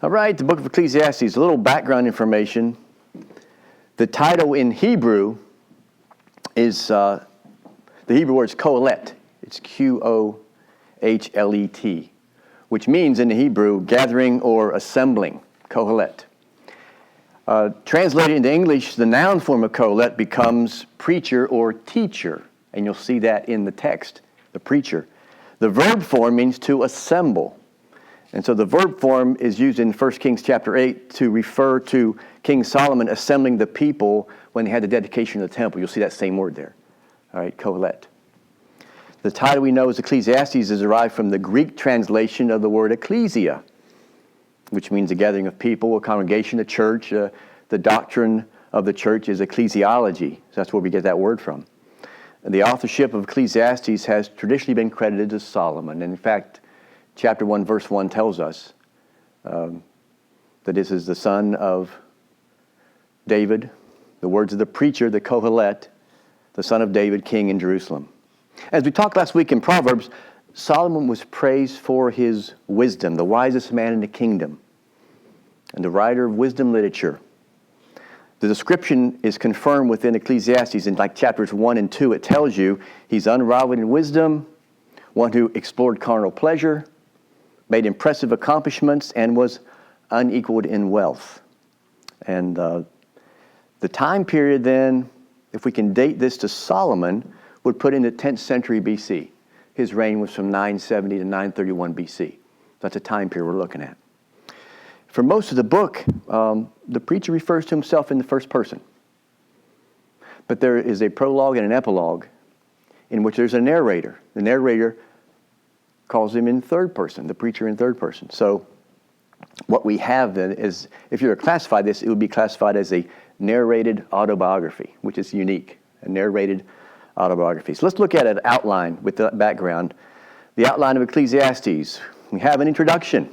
All right, the book of Ecclesiastes, a little background information. The title in Hebrew is, the Hebrew word is kohelet. It's Q-O-H-L-E-T, which means in the Hebrew, gathering or assembling, kohelet. Translated into English, the noun form of kohelet becomes preacher or teacher, and you'll see that in the text, the preacher. The verb form means to assemble. And so the verb form is used in 1 Kings chapter 8 to refer to King Solomon assembling the people when he had the dedication of the temple. You'll see that same word there. All right, kohelet. The title we know as Ecclesiastes is derived from the Greek translation of the word ecclesia, which means a gathering of people, a congregation, a church. The doctrine of the church is ecclesiology. So that's where we get that word from. And the authorship of Ecclesiastes has traditionally been credited to Solomon. And in fact, chapter 1, verse 1 tells us that this is the son of David, the words of the preacher, the Kohelet, the son of David, king in Jerusalem. As we talked last week in Proverbs, Solomon was praised for his wisdom, the wisest man in the kingdom, and the writer of wisdom literature. The description is confirmed within Ecclesiastes in like chapters 1 and 2. It tells you he's unrivaled in wisdom, one who explored carnal pleasure, made impressive accomplishments, and was unequaled in wealth. And the time period then, if we can date this to Solomon, would put in the 10th century BC. His reign was from 970 to 931 BC. That's a time period we're looking at. For most of the book, the preacher refers to himself in the first person. But there is a prologue and an epilogue in which there's a narrator. The narrator calls him in third person, the preacher in third person. So what we have then is, if you were to classify this, it would be classified as a narrated autobiography, which is unique, a narrated autobiography. So let's look at an outline with that background. The outline of Ecclesiastes. We have an introduction.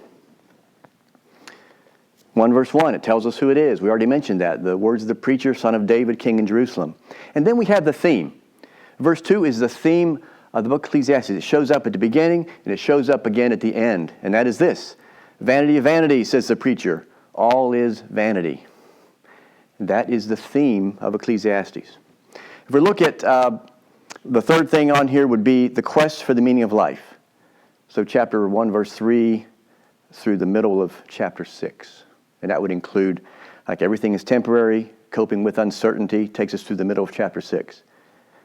1 verse 1, it tells us who it is. We already mentioned that. The words of the preacher, son of David, king in Jerusalem. And then we have the theme. Verse 2 is the theme of the book of Ecclesiastes. It shows up at the beginning and it shows up again at the end. And that is this. Vanity of vanity, says the preacher. All is vanity. And that is the theme of Ecclesiastes. If we look at the third thing on here would be the quest for the meaning of life. So chapter 1 verse 3 through the middle of chapter 6. And that would include, like, everything is temporary, coping with uncertainty, takes us through the middle of chapter 6.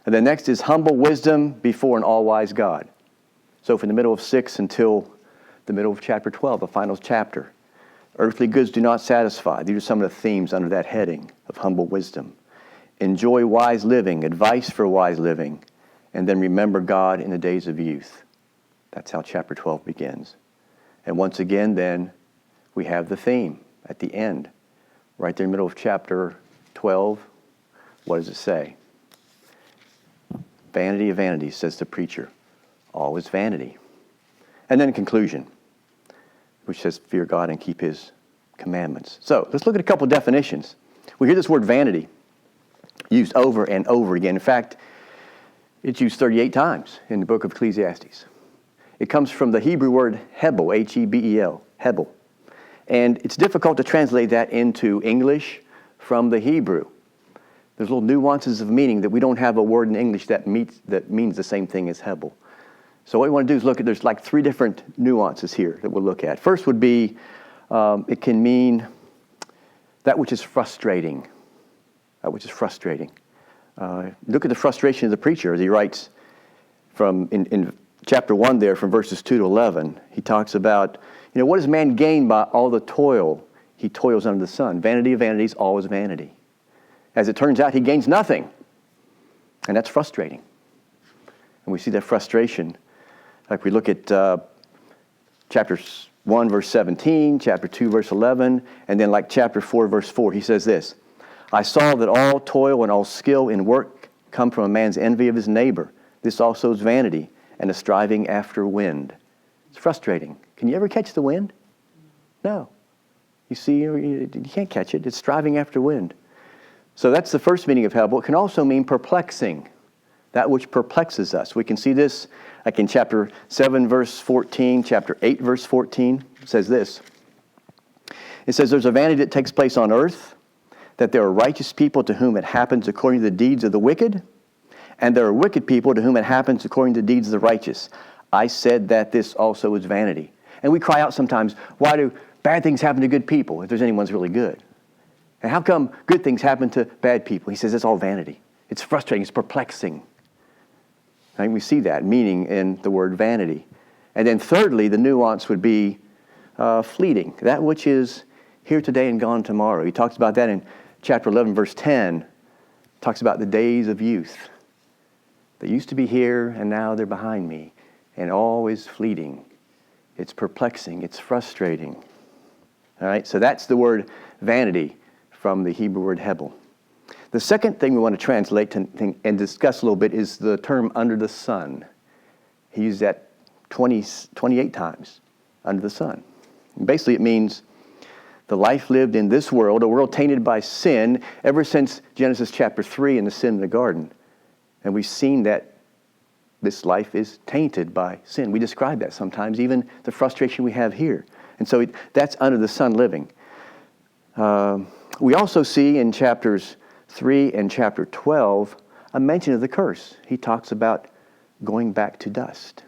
And then next is humble wisdom before an all-wise God. So from the middle of 6 until the middle of chapter 12, the final chapter. Earthly goods do not satisfy. These are some of the themes under that heading of humble wisdom. Enjoy wise living, advice for wise living, and then remember God in the days of youth. That's how chapter 12 begins. And once again, then, we have the theme at the end, right there in the middle of chapter 12. What does it say? Vanity of vanities, says the preacher. All is vanity. And then conclusion, which says, fear God and keep his commandments. So let's look at a couple definitions. We hear this word vanity used over and over again. In fact, it's used 38 times in the book of Ecclesiastes. It comes from the Hebrew word hebel, H-E-B-E-L, hebel. And it's difficult to translate that into English from the Hebrew. There's little nuances of meaning that we don't have a word in English that means the same thing as hebel. So what we want to do is look at, there's like 3 different nuances here that we'll look at. First would be, it can mean that which is frustrating. That which is frustrating. Look at the frustration of the preacher as he writes from in chapter 1 there from verses 2 to 11. He talks about, what does man gain by all the toil he toils under the sun? Vanity of vanities, all is vanity. As it turns out, he gains nothing. And that's frustrating. And we see that frustration. Like we look at chapter 1, verse 17, chapter 2, verse 11, and then like chapter 4, verse 4, he says this, I saw that all toil and all skill in work come from a man's envy of his neighbor. This also is vanity and a striving after wind. It's frustrating. Can you ever catch the wind? No. You see, you can't catch it. It's striving after wind. So that's the first meaning of hebel. It can also mean perplexing, that which perplexes us. We can see this like in chapter 7, verse 14, chapter 8, verse 14. It says this, It says there's a vanity that takes place on earth, that there are righteous people to whom it happens according to the deeds of the wicked, and there are wicked people to whom it happens according to the deeds of the righteous. I said that this also is vanity. And we cry out sometimes, why do bad things happen to good people if there's anyone's really good? And how come good things happen to bad people? He says it's all vanity. It's frustrating. It's perplexing. And we see that meaning in the word vanity. And then thirdly, the nuance would be fleeting. That which is here today and gone tomorrow. He talks about that in chapter 11, verse 10. Talks about the days of youth. They used to be here and now they're behind me. And all is fleeting. It's perplexing. It's frustrating. All right, so that's the word vanity from the Hebrew word hebel. The second thing we want to translate and discuss a little bit is the term under the sun. He used that 28 times, under the sun. And basically it means the life lived in this world, a world tainted by sin ever since Genesis chapter 3 and the sin in the garden. And we've seen that this life is tainted by sin. We describe that sometimes, even the frustration we have here. And so that's under the sun living. We also see in chapters 3 and chapter 12 a mention of the curse. He talks about going back to dust.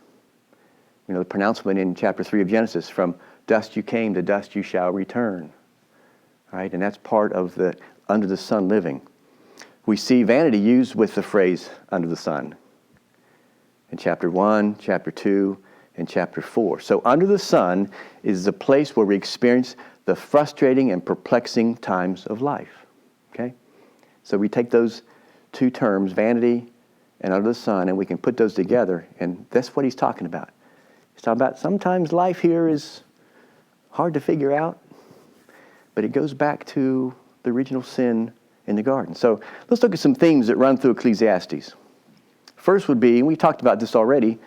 You know, the pronouncement in chapter 3 of Genesis, from dust you came, to dust you shall return. Right? And that's part of the under the sun living. We see vanity used with the phrase under the sun in chapter 1, chapter 2, and chapter 4. So under the sun is the place where we experience the frustrating and perplexing times of life. Okay? So we take those two terms, vanity and under the sun, and we can put those together, and that's what he's talking about. He's talking about sometimes life here is hard to figure out, but it goes back to the original sin in the garden. So let's look at some themes that run through Ecclesiastes. First would be, and we talked about this already,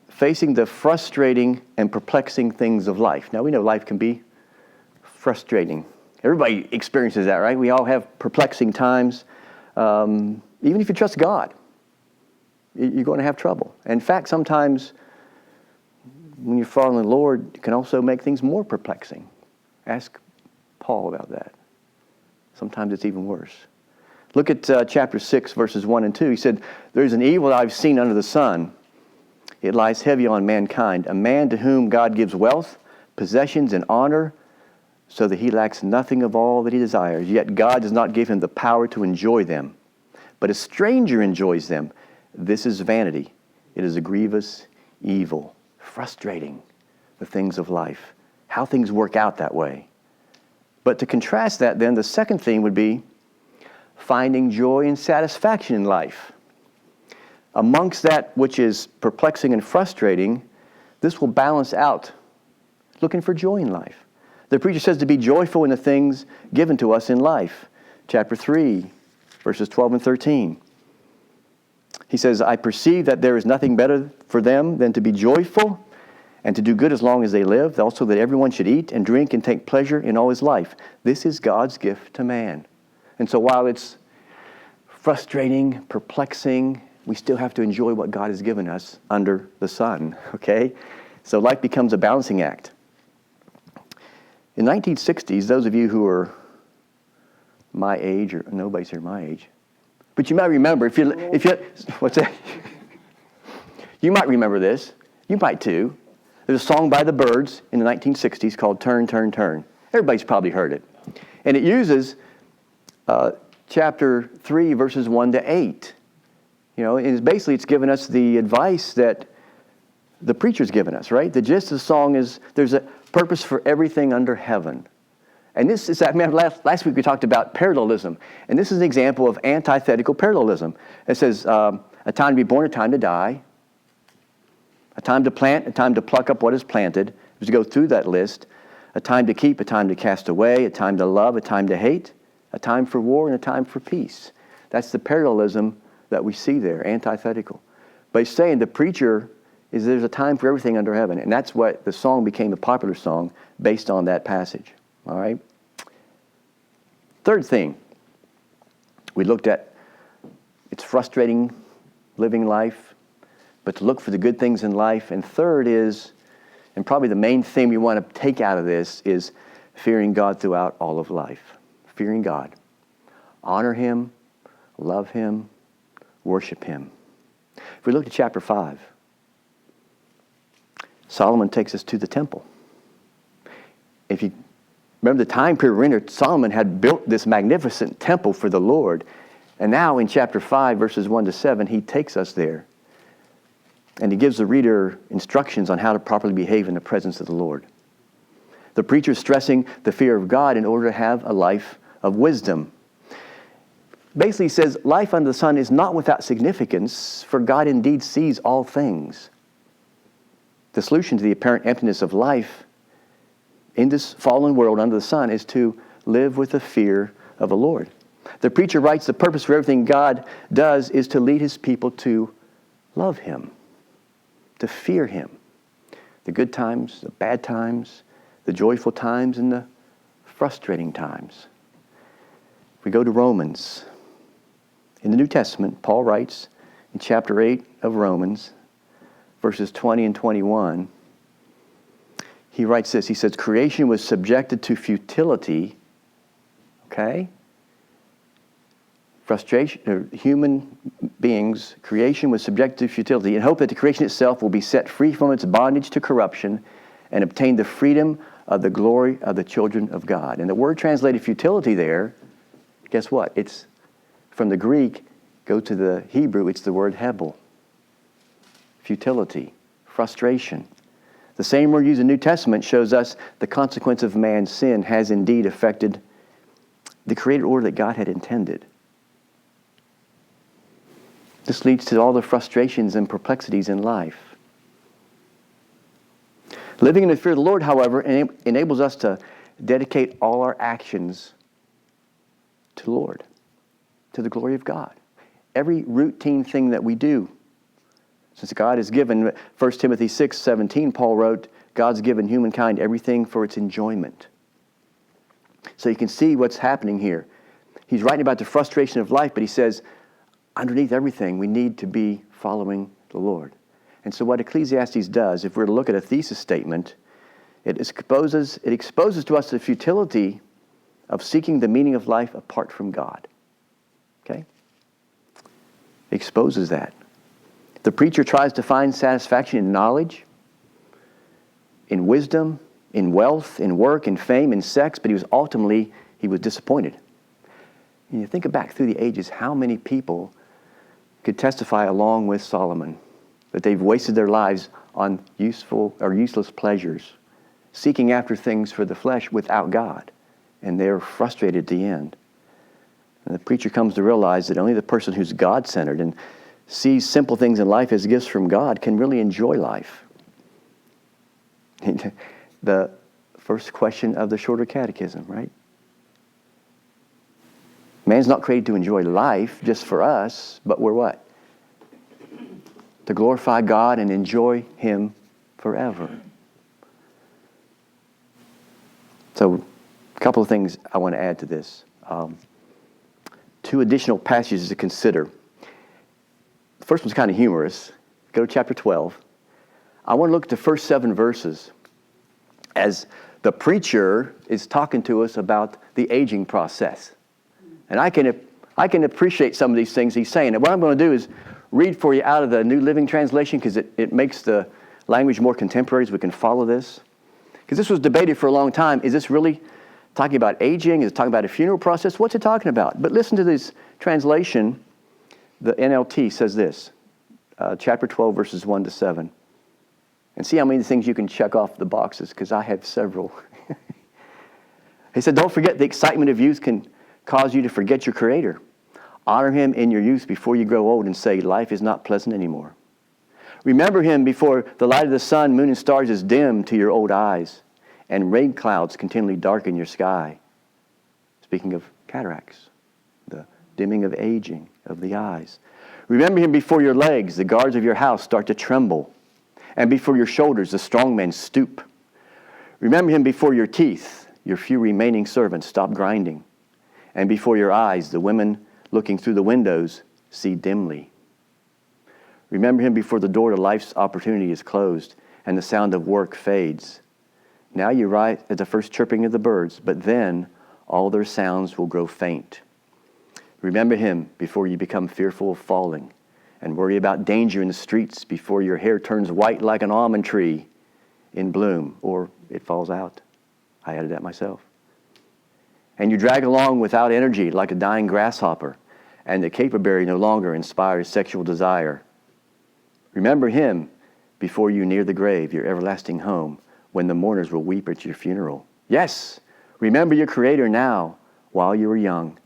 facing the frustrating and perplexing things of life. Now we know life can be frustrating. Everybody experiences that, right? We all have perplexing times. Even if you trust God, you're going to have trouble. In fact, sometimes when you're following the Lord, it can also make things more perplexing. Ask Paul about that. Sometimes it's even worse. Look at chapter 6, verses 1 and 2. He said, there's an evil I've seen under the sun. It lies heavy on mankind. A man to whom God gives wealth, possessions, and honor, so that he lacks nothing of all that he desires. Yet God does not give him the power to enjoy them. But a stranger enjoys them. This is vanity. It is a grievous evil. Frustrating, the things of life. How things work out that way. But to contrast that then, the second theme would be finding joy and satisfaction in life. Amongst that which is perplexing and frustrating, this will balance out looking for joy in life. The preacher says to be joyful in the things given to us in life. Chapter 3, verses 12 and 13. He says, I perceive that there is nothing better for them than to be joyful and to do good as long as they live, also that everyone should eat and drink and take pleasure in all his life. This is God's gift to man. And so while it's frustrating, perplexing, we still have to enjoy what God has given us under the sun, okay? So life becomes a balancing act. In the 1960s, those of you who are my age, or nobody's here my age, but you might remember, if you what's that? You might remember this. You might too. There's a song by the Byrds in the 1960s called Turn, Turn, Turn. Everybody's probably heard it. And it uses chapter 3, verses 1 to 8. You know, it's given us the advice that the preacher's given us, right? The gist of the song is there's a purpose for everything under heaven. And this is, last week we talked about parallelism. And this is an example of antithetical parallelism. It says, a time to be born, a time to die. A time to plant, a time to pluck up what is planted. As we go through that list, a time to keep, a time to cast away, a time to love, a time to hate, a time for war, and a time for peace. That's the parallelism that we see there, antithetical. But he's saying the preacher is there's a time for everything under heaven. And that's what the song became a popular song based on that passage. All right? Third thing, we looked at, it's frustrating living life, but to look for the good things in life. And third is, and probably the main thing we want to take out of this, is fearing God throughout all of life. Fearing God. Honor Him, love Him, worship Him. If we look at chapter 5, Solomon takes us to the temple. If you remember the time period we're in, Solomon had built this magnificent temple for the Lord. And now in chapter 5, verses 1 to 7, he takes us there. And he gives the reader instructions on how to properly behave in the presence of the Lord. The preacher is stressing the fear of God in order to have a life of wisdom. Basically, he says, life under the sun is not without significance, for God indeed sees all things. The solution to the apparent emptiness of life in this fallen world under the sun is to live with the fear of the Lord. The preacher writes, the purpose for everything God does is to lead His people to love Him, to fear Him. The good times, the bad times, the joyful times, and the frustrating times. We go to Romans. In the New Testament, Paul writes in chapter 8 of Romans, verses 20 and 21, he writes this. He says, creation was subjected to futility, okay? Frustration, human beings, creation was subjected to futility in hope that the creation itself will be set free from its bondage to corruption and obtain the freedom of the glory of the children of God. And the word translated futility there, guess what? It's from the Greek, go to the Hebrew, it's the word hebel. Futility, frustration. The same word used in the New Testament shows us the consequence of man's sin has indeed affected the created order that God had intended. This leads to all the frustrations and perplexities in life. Living in the fear of the Lord, however, enables us to dedicate all our actions to the Lord, to the glory of God. Every routine thing that we do, since God has given, 1 Timothy 6:17, Paul wrote, God's given humankind everything for its enjoyment. So you can see what's happening here. He's writing about the frustration of life, but he says, underneath everything, we need to be following the Lord. And so what Ecclesiastes does, if we're to look at a thesis statement, it exposes to us the futility of seeking the meaning of life apart from God. Okay? It exposes that. The preacher tries to find satisfaction in knowledge, in wisdom, in wealth, in work, in fame, in sex, but he was disappointed. And you think back through the ages, how many people could testify along with Solomon that they've wasted their lives on useful or useless pleasures, seeking after things for the flesh without God, and they're frustrated at the end. And the preacher comes to realize that only the person who's God-centered and sees simple things in life as gifts from God can really enjoy life. The first question of the Shorter Catechism, right? Man's not created to enjoy life just for us, but we're what? To glorify God and enjoy Him forever. So, a couple of things I want to add to this. Two additional passages to consider. The first one's kind of humorous. Go to chapter 12. I want to look at the first 7 verses as the preacher is talking to us about the aging process. And I can appreciate some of these things he's saying. And what I'm going to do is read for you out of the New Living Translation because it makes the language more contemporary so we can follow this. Because this was debated for a long time. Is this really talking about aging? Is it talking about a funeral process? What's it talking about? But listen to this translation. The NLT says this, chapter 12, verses 1 to 7. And see how many things you can check off the boxes, because I have several. He said, don't forget the excitement of youth can cause you to forget your Creator. Honor Him in your youth before you grow old and say, life is not pleasant anymore. Remember Him before the light of the sun, moon, and stars is dim to your old eyes, and rain clouds continually darken your sky. Speaking of cataracts, the dimming of aging of the eyes. Remember Him before your legs, the guards of your house start to tremble, and before your shoulders, the strong men stoop. Remember Him before your teeth, your few remaining servants stop grinding, and before your eyes, the women looking through the windows see dimly. Remember Him before the door to life's opportunity is closed, and the sound of work fades. Now you rise at the first chirping of the birds, but then all their sounds will grow faint. Remember him before you become fearful of falling, and worry about danger in the streets before your hair turns white like an almond tree in bloom, or it falls out. I added that myself. And you drag along without energy like a dying grasshopper, and the caperberry no longer inspires sexual desire. Remember him before you near the grave, your everlasting home, when the mourners will weep at your funeral. Yes, remember your Creator now while you are young,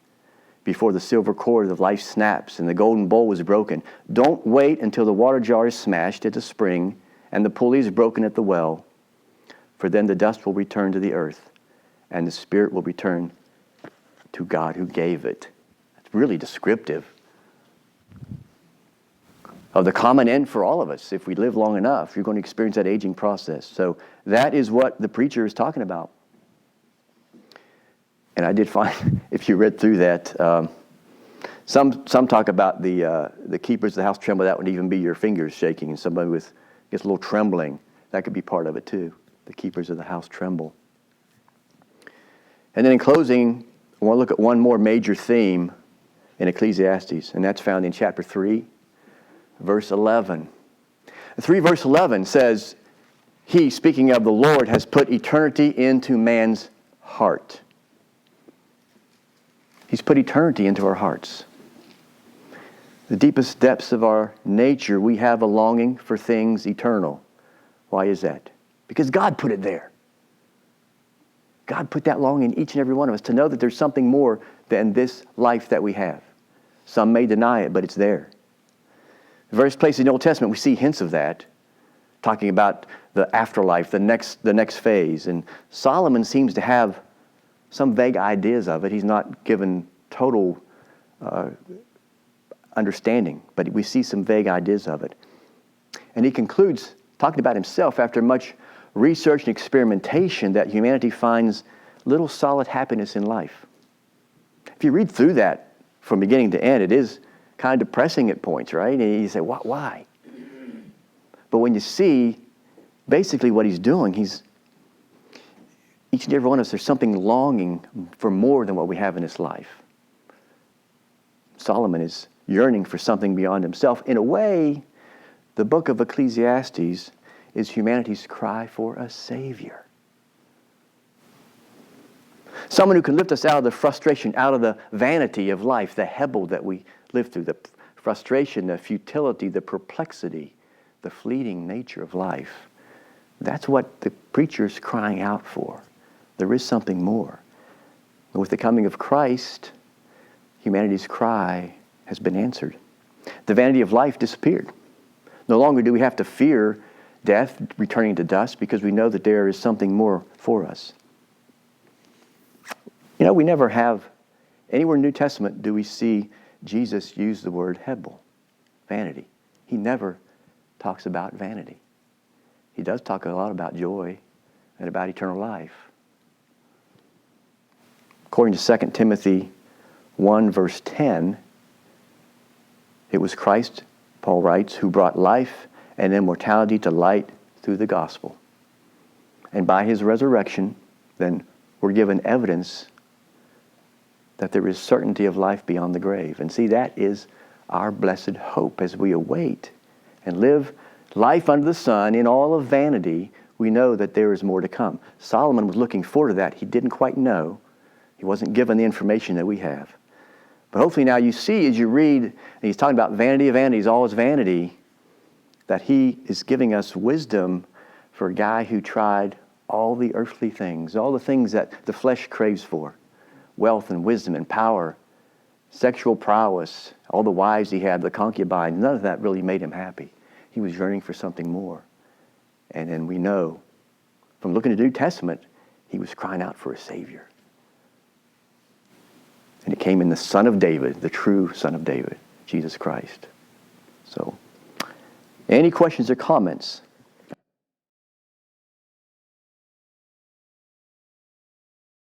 before the silver cord of life snaps and the golden bowl is broken. Don't wait until the water jar is smashed at the spring and the pulley is broken at the well, for then the dust will return to the earth and the spirit will return to God who gave it. It's really descriptive of the common end for all of us. If we live long enough, you're going to experience that aging process. So that is what the preacher is talking about. And I did find, if you read through that, some talk about the keepers of the house tremble. That would even be your fingers shaking, and somebody with gets a little trembling. That could be part of it too. The keepers of the house tremble. And then in closing, I want to look at one more major theme in Ecclesiastes, and that's found in chapter 3, verse 11. 3 verse 11 says, He, speaking of the Lord, has put eternity into man's heart. He's put eternity into our hearts. The deepest depths of our nature, we have a longing for things eternal. Why is that? Because God put it there. God put that longing in each and every one of us to know that there's something more than this life that we have. Some may deny it, but it's there. In various places in the Old Testament, we see hints of that, talking about the afterlife, the next phase. And Solomon seems to have some vague ideas of it. He's not given total understanding, but we see some vague ideas of it. And he concludes, talking about himself, after much research and experimentation, that humanity finds little solid happiness in life. If you read through that from beginning to end, it is kind of depressing at points, right? And you say, why? But when you see basically what he's doing, each and every one of us, there's something longing for more than what we have in this life. Solomon is yearning for something beyond himself. In a way, the book of Ecclesiastes is humanity's cry for a Savior. Someone who can lift us out of the frustration, out of the vanity of life, the hebel that we live through, the frustration, the futility, the perplexity, the fleeting nature of life. That's what the preacher's crying out for. There is something more. And with the coming of Christ, humanity's cry has been answered. The vanity of life disappeared. No longer do we have to fear death, returning to dust, because we know that there is something more for us. You know, we never have, anywhere in the New Testament do we see Jesus use the word hebel, vanity. He never talks about vanity. He does talk a lot about joy and about eternal life. According to 2 Timothy 1 verse 10, it was Christ, Paul writes, who brought life and immortality to light through the gospel. And by his resurrection, then we're given evidence that there is certainty of life beyond the grave. And see, that is our blessed hope as we await and live life under the sun in all of vanity. We know that there is more to come. Solomon was looking forward to that. He didn't quite know. He wasn't given the information that we have. But hopefully now you see as you read, and he's talking about vanity of vanities, all is vanity, that he is giving us wisdom for a guy who tried all the earthly things, all the things that the flesh craves for, wealth and wisdom and power, sexual prowess, all the wives he had, the concubines. None of that really made him happy. He was yearning for something more. And then we know from looking at the New Testament, he was crying out for a Savior. And it came in the Son of David, the true Son of David, Jesus Christ. So, any questions or comments?